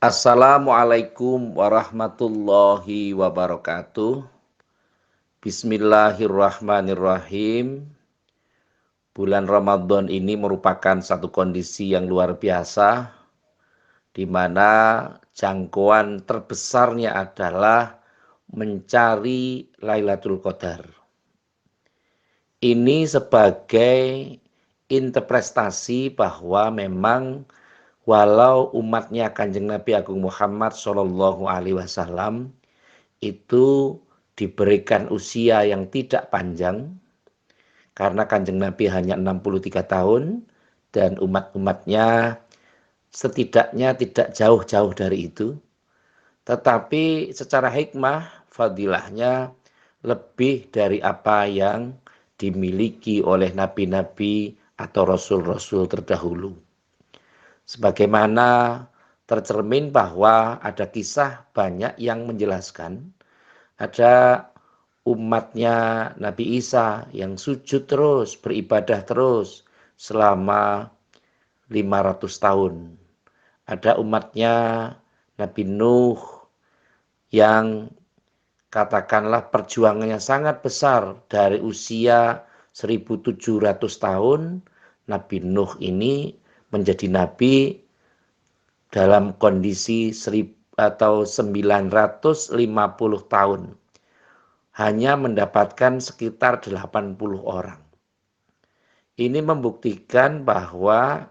Assalamualaikum warahmatullahi wabarakatuh. Bismillahirrahmanirrahim. Bulan Ramadan ini merupakan satu kondisi yang luar biasa, di mana jangkauan terbesarnya adalah mencari Lailatul Qadar. Ini sebagai interpretasi bahwa memang walau umatnya Kanjeng Nabi Agung Muhammad Shallallahu Alaihi Wasallam itu diberikan usia yang tidak panjang, karena Kanjeng Nabi hanya 63 tahun dan umat-umatnya setidaknya tidak jauh-jauh dari itu. Tetapi secara hikmah fadilahnya lebih dari apa yang dimiliki oleh nabi-nabi atau rasul-rasul terdahulu. Sebagaimana tercermin bahwa ada kisah banyak yang menjelaskan ada umatnya Nabi Isa yang sujud terus, beribadah terus selama 500 tahun. Ada umatnya Nabi Nuh yang katakanlah perjuangannya sangat besar dari usia 1700 tahun. Nabi Nuh ini menjadi nabi dalam kondisi 950 tahun. Hanya mendapatkan sekitar 80 orang. Ini membuktikan bahwa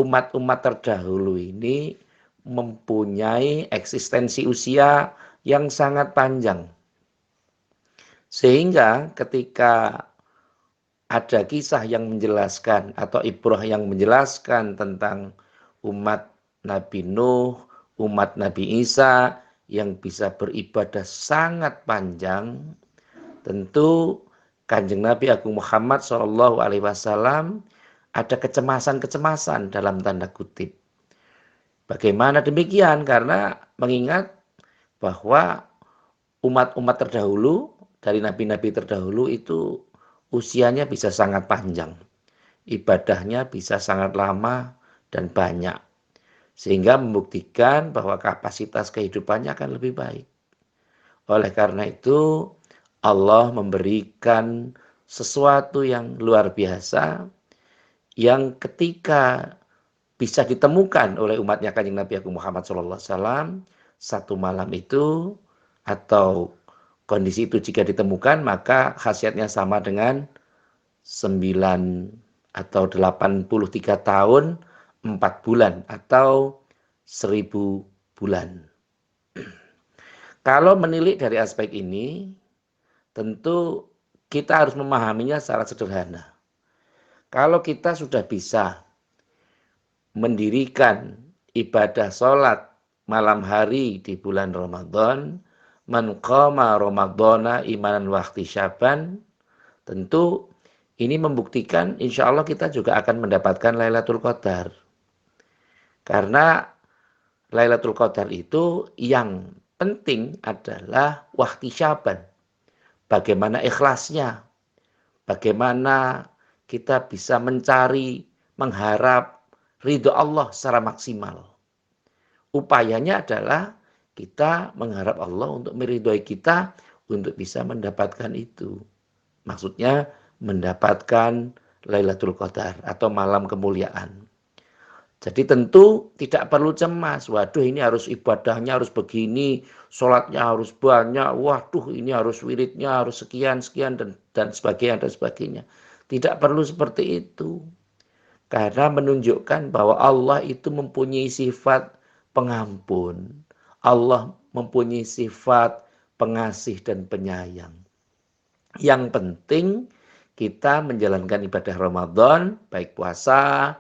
umat-umat terdahulu ini mempunyai eksistensi usia yang sangat panjang. Sehingga ketika ada kisah yang menjelaskan atau ibrah yang menjelaskan tentang umat Nabi Nuh, umat Nabi Isa yang bisa beribadah sangat panjang, tentu Kanjeng Nabi Agung Muhammad Shallallahu Alaihi Wasallam ada kecemasan-kecemasan dalam tanda kutip. Bagaimana demikian? Karena mengingat bahwa umat-umat terdahulu dari nabi-nabi terdahulu itu usianya bisa sangat panjang, ibadahnya bisa sangat lama dan banyak, sehingga membuktikan bahwa kapasitas kehidupannya akan lebih baik. Oleh karena itu Allah memberikan sesuatu yang luar biasa yang ketika bisa ditemukan oleh umatnya Kanjeng Nabi Agung Muhammad SAW satu malam itu, atau kondisi itu jika ditemukan maka khasiatnya sama dengan 9 atau 83 tahun 4 bulan atau 1000 bulan. Kalau menilik dari aspek ini, tentu kita harus memahaminya secara sederhana. Kalau kita sudah bisa mendirikan ibadah sholat malam hari di bulan Ramadan, man qama Ramadhana imanan wa ihtisaban, tentu ini membuktikan insya Allah kita juga akan mendapatkan Lailatul Qadar. Karena Lailatul Qadar itu yang penting adalah wahtisaban. Bagaimana ikhlasnya, bagaimana kita bisa mencari, mengharap ridho Allah secara maksimal. Upayanya adalah kita mengharap Allah untuk meridhoi kita untuk bisa mendapatkan itu. Maksudnya mendapatkan Lailatul Qadar atau malam kemuliaan. Jadi tentu tidak perlu cemas, waduh ini harus ibadahnya harus begini, sholatnya harus banyak, waduh ini harus wiridnya harus sekian dan sebagainya. Tidak perlu seperti itu. Karena menunjukkan bahwa Allah itu mempunyai sifat pengampun. Allah mempunyai sifat pengasih dan penyayang. Yang penting kita menjalankan ibadah Ramadan, baik puasa,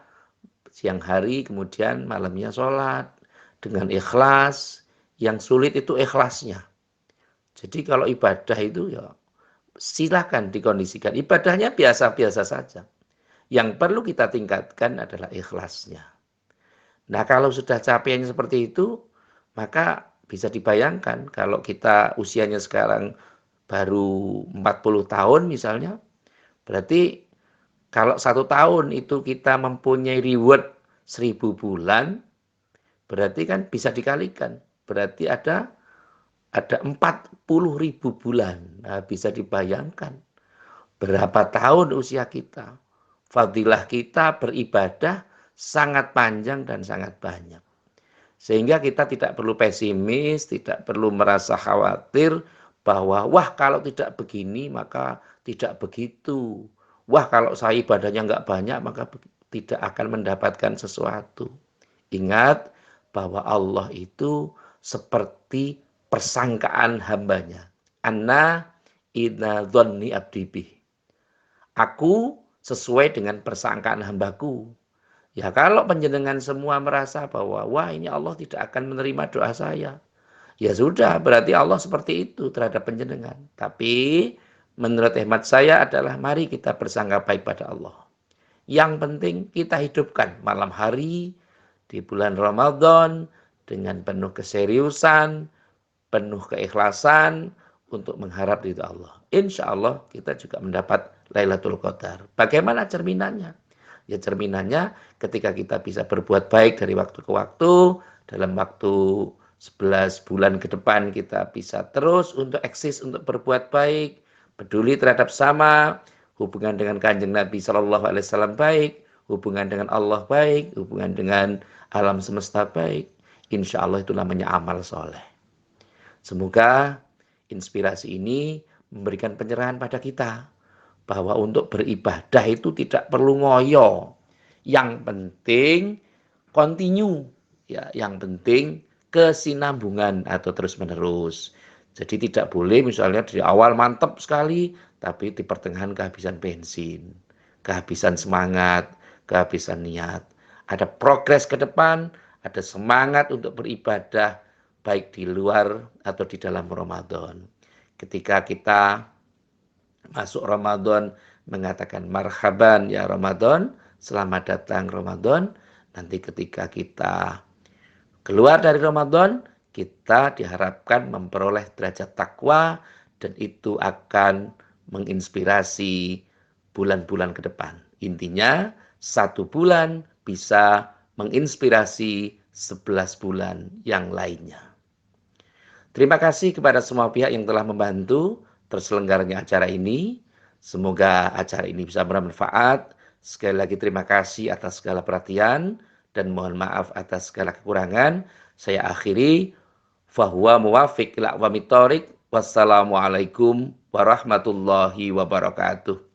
siang hari, kemudian malamnya sholat, dengan ikhlas. Yang sulit itu ikhlasnya. Jadi kalau ibadah itu ya silakan dikondisikan. Ibadahnya biasa-biasa saja. Yang perlu kita tingkatkan adalah ikhlasnya. Nah kalau sudah capeknya seperti itu, maka bisa dibayangkan kalau kita usianya sekarang baru 40 tahun misalnya, berarti kalau 1 tahun itu kita mempunyai reward 1000 bulan, Berarti kan bisa dikalikan. Berarti ada 40.000 bulan. Nah, bisa dibayangkan berapa tahun usia kita. Fadilah kita beribadah sangat panjang dan sangat banyak. Sehingga kita tidak perlu pesimis, tidak perlu merasa khawatir bahwa wah kalau tidak begini maka tidak begitu. Wah kalau saya ibadahnya nggak banyak maka tidak akan mendapatkan sesuatu. Ingat bahwa Allah itu seperti persangkaan hambanya. Anna idza dhanni abdi bih. Aku sesuai dengan persangkaan hambaku. Ya kalau panjenengan semua merasa bahwa wah ini Allah tidak akan menerima doa saya. Ya sudah, berarti Allah seperti itu terhadap panjenengan. Tapi menurut hemat saya adalah mari kita bersangka baik pada Allah. Yang penting kita hidupkan malam hari di bulan Ramadan dengan penuh keseriusan, penuh keikhlasan untuk mengharap ridha Allah. Insya Allah kita juga mendapat Lailatul Qadar. Bagaimana cerminannya? Ya cerminannya ketika kita bisa berbuat baik dari waktu ke waktu, dalam waktu 11 bulan ke depan kita bisa terus untuk eksis, untuk berbuat baik, peduli terhadap sama, hubungan dengan Kanjeng Nabi SAW baik, hubungan dengan Allah baik, hubungan dengan alam semesta baik. Insya Allah itu namanya amal soleh. Semoga inspirasi ini memberikan pencerahan pada kita bahwa untuk beribadah itu tidak perlu ngoyo. Yang penting continue, ya, yang penting kesinambungan atau terus-menerus. Jadi tidak boleh misalnya di awal mantap sekali, tapi di pertengahan kehabisan bensin, kehabisan semangat, kehabisan niat. Ada progres ke depan, ada semangat untuk beribadah, baik di luar atau di dalam Ramadan. Ketika kita masuk Ramadan mengatakan marhaban ya Ramadan, selamat datang Ramadan. Nanti ketika kita keluar dari Ramadan, kita diharapkan memperoleh derajat takwa dan itu akan menginspirasi bulan-bulan ke depan. Intinya 1 bulan bisa menginspirasi 11 bulan yang lainnya. Terima kasih kepada semua pihak yang telah membantu terselenggaranya acara ini. Semoga acara ini bisa bermanfaat. Sekali lagi terima kasih atas segala perhatian dan mohon maaf atas segala kekurangan. Saya akhiri. Fahuwa muwafiq ila aqwamit thoriq. Wassalamualaikum warahmatullahi wabarakatuh.